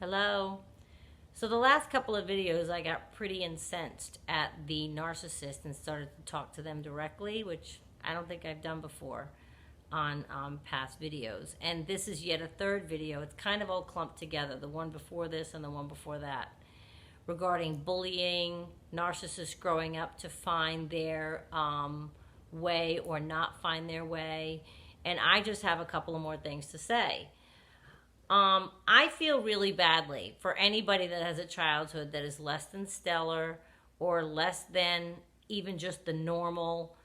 Hello. So the last couple of videos I got pretty incensed at the narcissist and started to talk to them directly, which I don't think I've done before on past videos. And this is yet a third video. It's kind of all clumped together, the one before this and the one before that, regarding bullying, narcissists growing up to find their way or not find their way. And I just have a couple of more things to say. I feel really badly for anybody that has a childhood that is less than stellar or less than even just the normal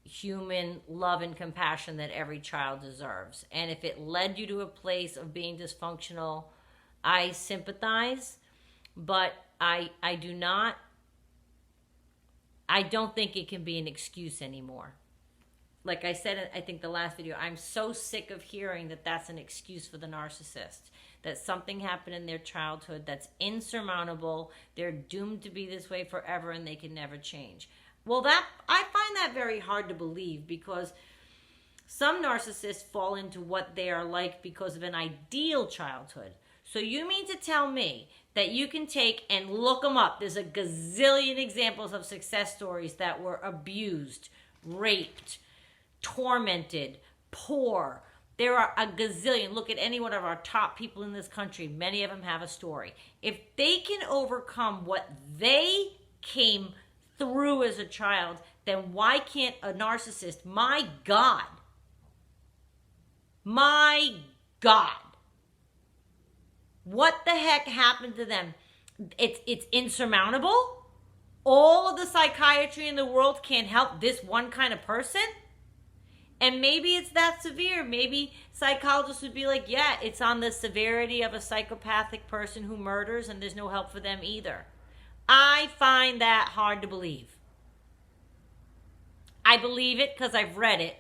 human love and compassion that every child deserves. And if it led you to a place of being dysfunctional, I sympathize, but I don't think it can be an excuse anymore. Like I said, I think the last video, I'm so sick of hearing that that's an excuse for the narcissist, that something happened in their childhood that's insurmountable, they're doomed to be this way forever and they can never change. Well, I find that very hard to believe, because some narcissists fall into what they are like because of an ideal childhood. So you mean to tell me that you can take and look them up? There's a gazillion examples of success stories that were abused, raped, tormented, poor. There are a gazillion. Look at any one of our top people in this country. Many of them have a story. If they can overcome what they came through as a child, then why can't a narcissist? My God. What the heck happened to them? It's insurmountable. All of the psychiatry in the world can't help this one kind of person. And maybe it's that severe. Maybe psychologists would be like, yeah, it's on the severity of a psychopathic person who murders, and there's no help for them either. I find that hard to believe. I believe it because I've read it,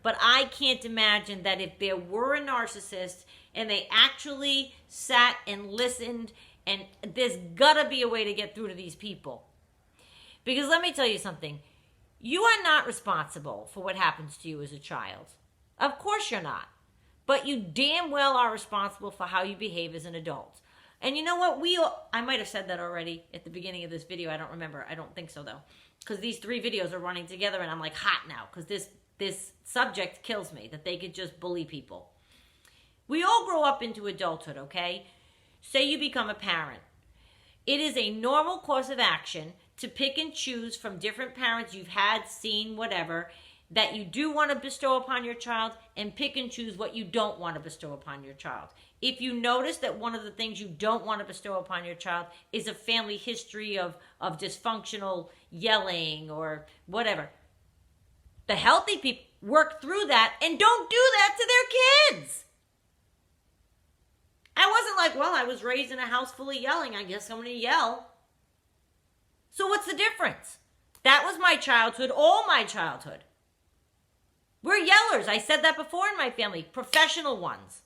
but I can't imagine that if there were a narcissist and they actually sat and listened, and there's gotta be a way to get through to these people. Because let me tell you something. You are not responsible for what happens to you as a child. Of course you're not. But you damn well are responsible for how you behave as an adult. And you know what? I might have said that already at the beginning of this video. I don't remember. I don't think so, though. Because these three videos are running together and I'm like hot now. Because this subject kills me, that they could just bully people. We all grow up into adulthood, okay? Say you become a parent. It is a normal course of action to pick and choose from different parents you've had, seen, whatever, that you do want to bestow upon your child, and pick and choose what you don't want to bestow upon your child. If you notice that one of the things you don't want to bestow upon your child is a family history of dysfunctional yelling or whatever, the healthy people work through that and don't do that to their kids. I wasn't like, well, I was raised in a house full of yelling, I guess I'm going to yell. So what's the difference? That was my childhood, all my childhood. We're yellers. I said that before in my family. Professional ones.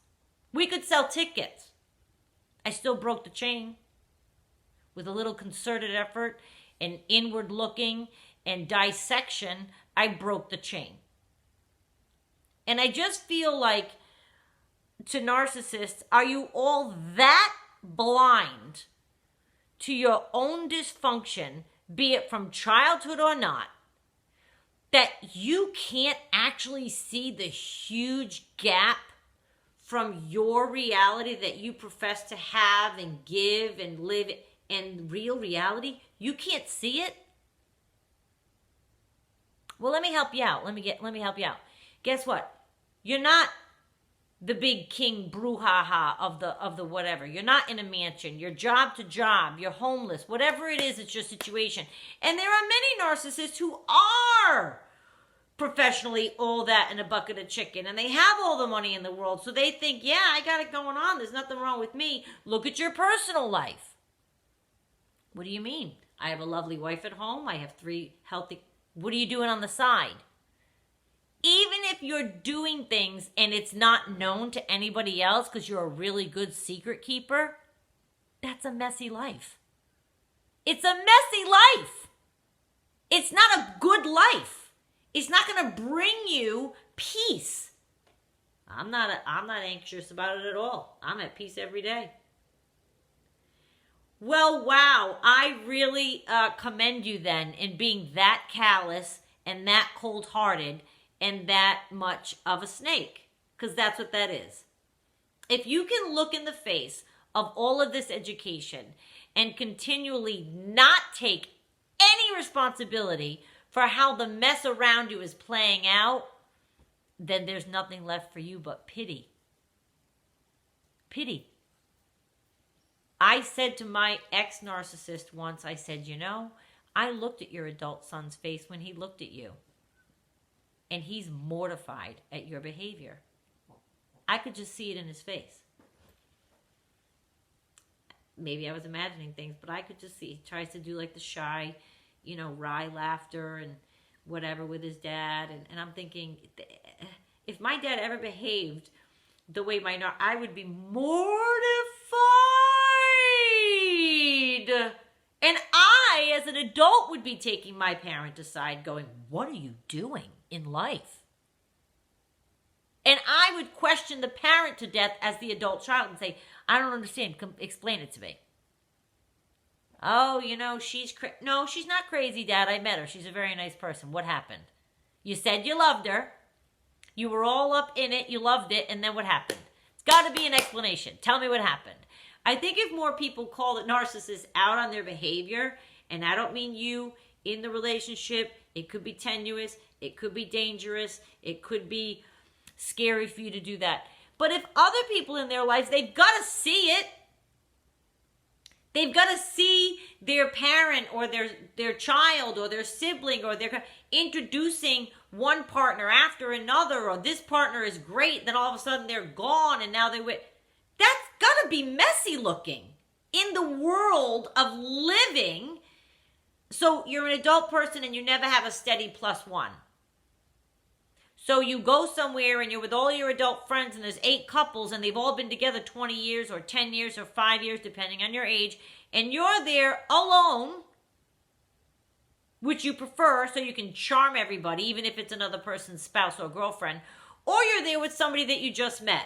We could sell tickets. I still broke the chain. With a little concerted effort and inward looking and dissection, I broke the chain. And I just feel like, to narcissists, are you all that blind to your own dysfunction, be it from childhood or not, that you can't actually see the huge gap from your reality that you profess to have and give and live, and real reality? You can't see it? Well, let me help you out. Let me help you out. Guess what? You're not the big king brouhaha of the whatever. You're not in a mansion. You're job to job. You're homeless. Whatever it is, it's your situation. And there are many narcissists who are professionally all that in a bucket of chicken. And they have all the money in the world. So they think, yeah, I got it going on. There's nothing wrong with me. Look at your personal life. What do you mean? I have a lovely wife at home. I have 3 healthy... What are you doing on the side? Even if you're doing things and it's not known to anybody else because you're a really good secret keeper, that's a messy life. It's a messy life. It's not a good life. It's not going to bring you peace. I'm not anxious about it at all. I'm at peace every day. Well, wow. I really commend you then in being that callous and that cold-hearted and that much of a snake, because that's what that is. If you can look in the face of all of this education and continually not take any responsibility for how the mess around you is playing out, then there's nothing left for you but pity. Pity. I said to my ex-narcissist once, I said, you know, I looked at your adult son's face when he looked at you. And he's mortified at your behavior. I could just see it in his face. Maybe I was imagining things, but I could just see. He tries to do like the shy, wry laughter and whatever with his dad. And I'm thinking, if my dad ever behaved the way I would be mortified. And I, as an adult, would be taking my parent aside going, what are you doing in life? And I would question the parent to death as the adult child and say, I don't understand. Explain it to me. Oh, she's no, she's not crazy, Dad. I met her. She's a very nice person. What happened? You said you loved her. You were all up in it. You loved it. And then what happened? It's got to be an explanation. Tell me what happened. I think if more people call the narcissists out on their behavior, and I don't mean you in the relationship, it could be tenuous, it could be dangerous, it could be scary for you to do that. But if other people in their lives, they've got to see it. They've got to see their parent or their child or their sibling or their introducing one partner after another, or this partner is great, then all of a sudden they're gone and now they wait. That's got to be messy looking in the world of living. So you're an adult person and you never have a steady plus one. So you go somewhere and you're with all your adult friends and there's 8 couples and they've all been together 20 years or 10 years or 5 years, depending on your age. And you're there alone, which you prefer so you can charm everybody, even if it's another person's spouse or girlfriend. Or you're there with somebody that you just met.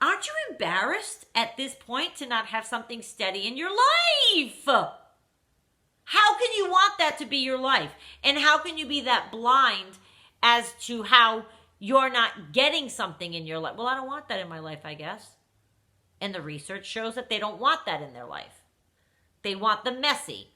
Aren't you embarrassed at this point to not have something steady in your life? How can you want that to be your life? And how can you be that blind as to how you're not getting something in your life? Well, I don't want that in my life, I guess. And the research shows that they don't want that in their life. They want the messy.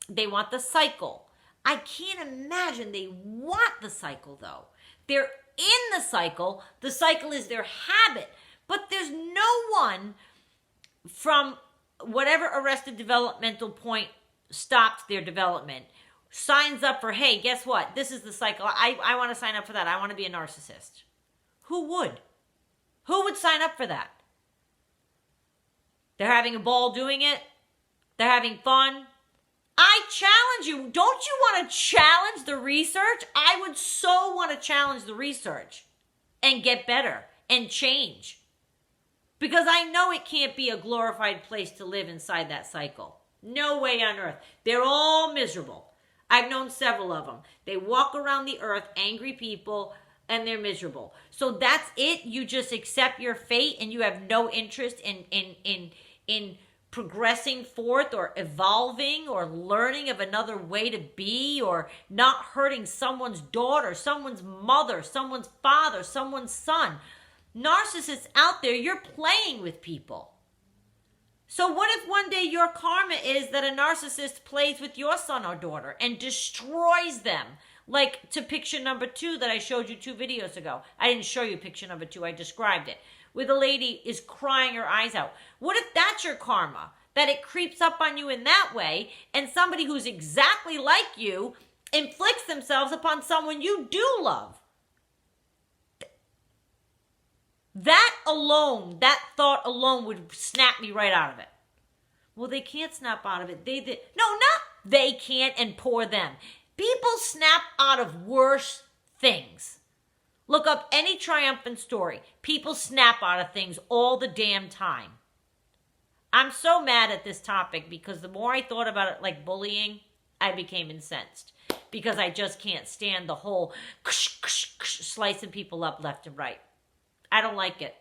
They want the cycle. I can't imagine they want the cycle, though. They're in the cycle. The cycle is their habit. But there's no one from whatever arrested developmental point stopped their development signs up for, hey, guess what? This is the cycle. I want to sign up for that. I want to be a narcissist. Who would? Who would sign up for that? They're having a ball doing it. They're having fun. I challenge you. Don't you want to challenge the research? I would so want to challenge the research and get better and change. Because I know it can't be a glorified place to live inside that cycle. No way on earth. They're all miserable. I've known several of them. They walk around the earth, angry people, and they're miserable. So that's it. You just accept your fate and you have no interest in progressing forth or evolving or learning of another way to be, or not hurting someone's daughter, someone's mother, someone's father, someone's son. Narcissists out there, you're playing with people. So what if one day your karma is that a narcissist plays with your son or daughter and destroys them? Like to picture number 2 that I showed you 2 videos ago. I didn't show you picture number 2, I described it. Where the lady is crying her eyes out. What if that's your karma? That it creeps up on you in that way, and somebody who's exactly like you inflicts themselves upon someone you do love. That alone, that thought alone would snap me right out of it. Well, they can't snap out of it. No, not they can't, and poor them. People snap out of worse things. Look up any triumphant story. People snap out of things all the damn time. I'm so mad at this topic because the more I thought about it like bullying, I became incensed. Because I just can't stand the whole slicing people up left and right. I don't like it.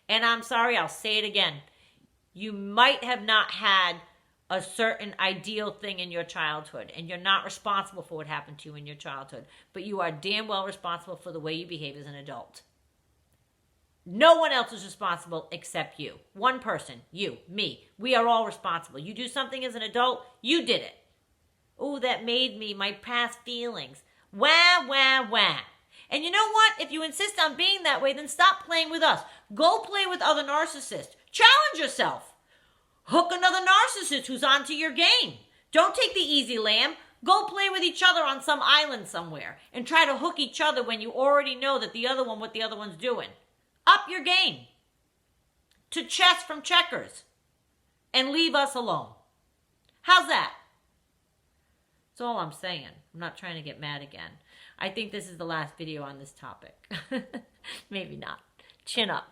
And I'm sorry, I'll say it again. You might have not had a certain ideal thing in your childhood, and you're not responsible for what happened to you in your childhood, but you are damn well responsible for the way you behave as an adult. No one else is responsible except you. One person, you, me. We are all responsible. You do something as an adult, you did it. Oh, that made me, my past feelings. Wah, wah, wah. And you know what? If you insist on being that way, then stop playing with us. Go play with other narcissists. Challenge yourself. Hook another narcissist who's onto your game. Don't take the easy lamb. Go play with each other on some island somewhere and try to hook each other when you already know that the other one, what the other one's doing. Up your game to chess from checkers and leave us alone. How's that? That's all I'm saying. I'm not trying to get mad again. I think this is the last video on this topic. Maybe not. Chin up.